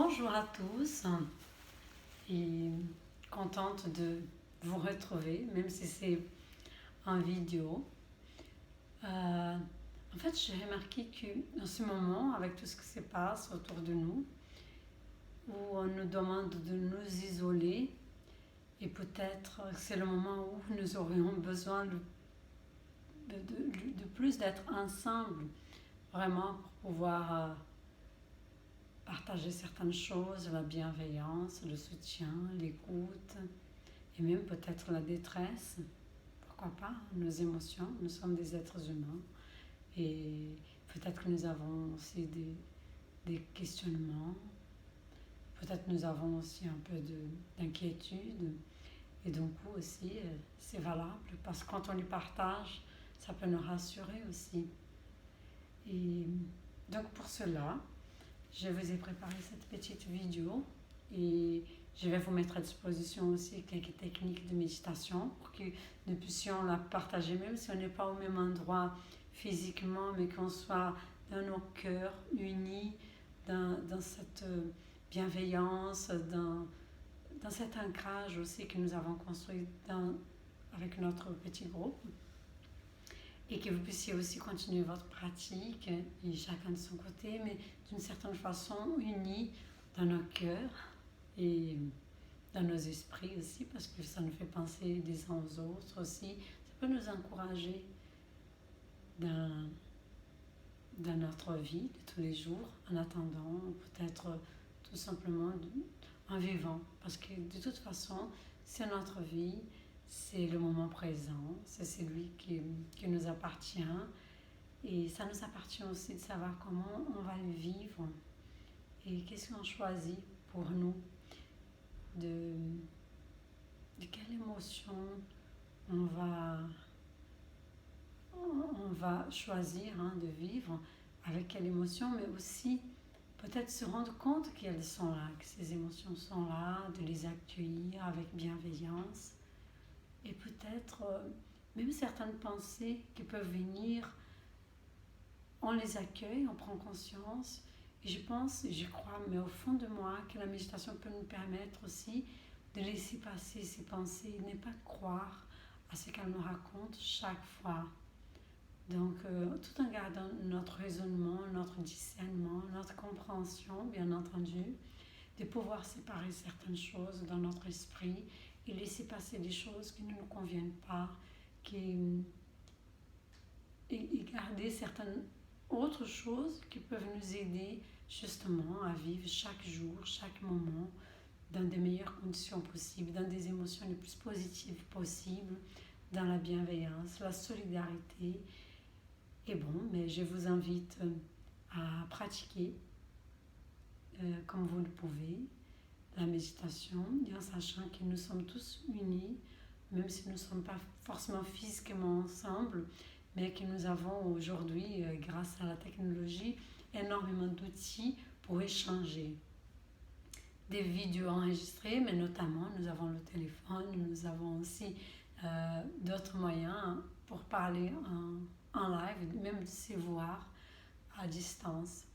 Bonjour à tous et contente de vous retrouver, même si c'est en vidéo. En fait, j'ai remarqué qu'en ce moment, avec tout ce qui se passe autour de nous, où on nous demande de nous isoler, et peut-être c'est le moment où nous aurions besoin de plus d'être ensemble, vraiment pour pouvoir partager certaines choses, la bienveillance, le soutien, l'écoute et même peut-être la détresse. Pourquoi pas, nos émotions, nous sommes des êtres humains et peut-être que nous avons aussi des questionnements, peut-être nous avons aussi un peu d'inquiétude et donc aussi c'est valable parce que quand on les partage, ça peut nous rassurer aussi. Et donc pour cela, je vous ai préparé cette petite vidéo et je vais vous mettre à disposition aussi quelques techniques de méditation pour que nous puissions la partager, même si on n'est pas au même endroit physiquement, mais qu'on soit dans nos cœurs unis, dans cette bienveillance, dans cet ancrage aussi que nous avons construit avec notre petit groupe. Et que vous puissiez aussi continuer votre pratique, et chacun de son côté, mais d'une certaine façon unis dans nos cœurs et dans nos esprits aussi, parce que ça nous fait penser des uns aux autres aussi. Ça peut nous encourager dans notre vie de tous les jours, en attendant, peut-être tout simplement en vivant. Parce que de toute façon, c'est notre vie. C'est le moment présent, c'est celui qui nous appartient et ça nous appartient aussi de savoir comment on va le vivre et qu'est-ce qu'on choisit pour nous, de quelle émotion on va choisir de vivre, avec quelle émotion, mais aussi peut-être se rendre compte qu'elles sont là, que ces émotions sont là, de les accueillir avec bienveillance. Et peut-être même certaines pensées qui peuvent venir, on les accueille, on prend conscience. Et je pense, je crois, mais au fond de moi, que la méditation peut nous permettre aussi de laisser passer ces pensées et ne pas croire à ce qu'elles nous racontent chaque fois. Donc, tout en gardant notre raisonnement, notre discernement, notre compréhension, bien entendu, de pouvoir séparer certaines choses dans notre esprit et laisser passer des choses qui ne nous conviennent pas, et garder certaines autres choses qui peuvent nous aider justement à vivre chaque jour, chaque moment, dans des meilleures conditions possibles, dans des émotions les plus positives possibles, dans la bienveillance, la solidarité. Et bon, mais je vous invite à pratiquer comme vous le pouvez, la méditation, et en sachant que nous sommes tous unis, même si nous ne sommes pas forcément physiquement ensemble, mais que nous avons aujourd'hui, grâce à la technologie, énormément d'outils pour échanger. Des vidéos enregistrées, mais notamment nous avons le téléphone, nous avons aussi d'autres moyens pour parler en live, même se voir à distance.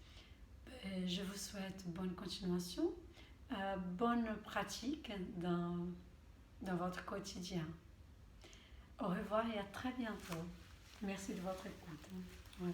Je vous souhaite bonne continuation, bonne pratique dans votre quotidien. Au revoir et à très bientôt. Merci de votre écoute. Ouais.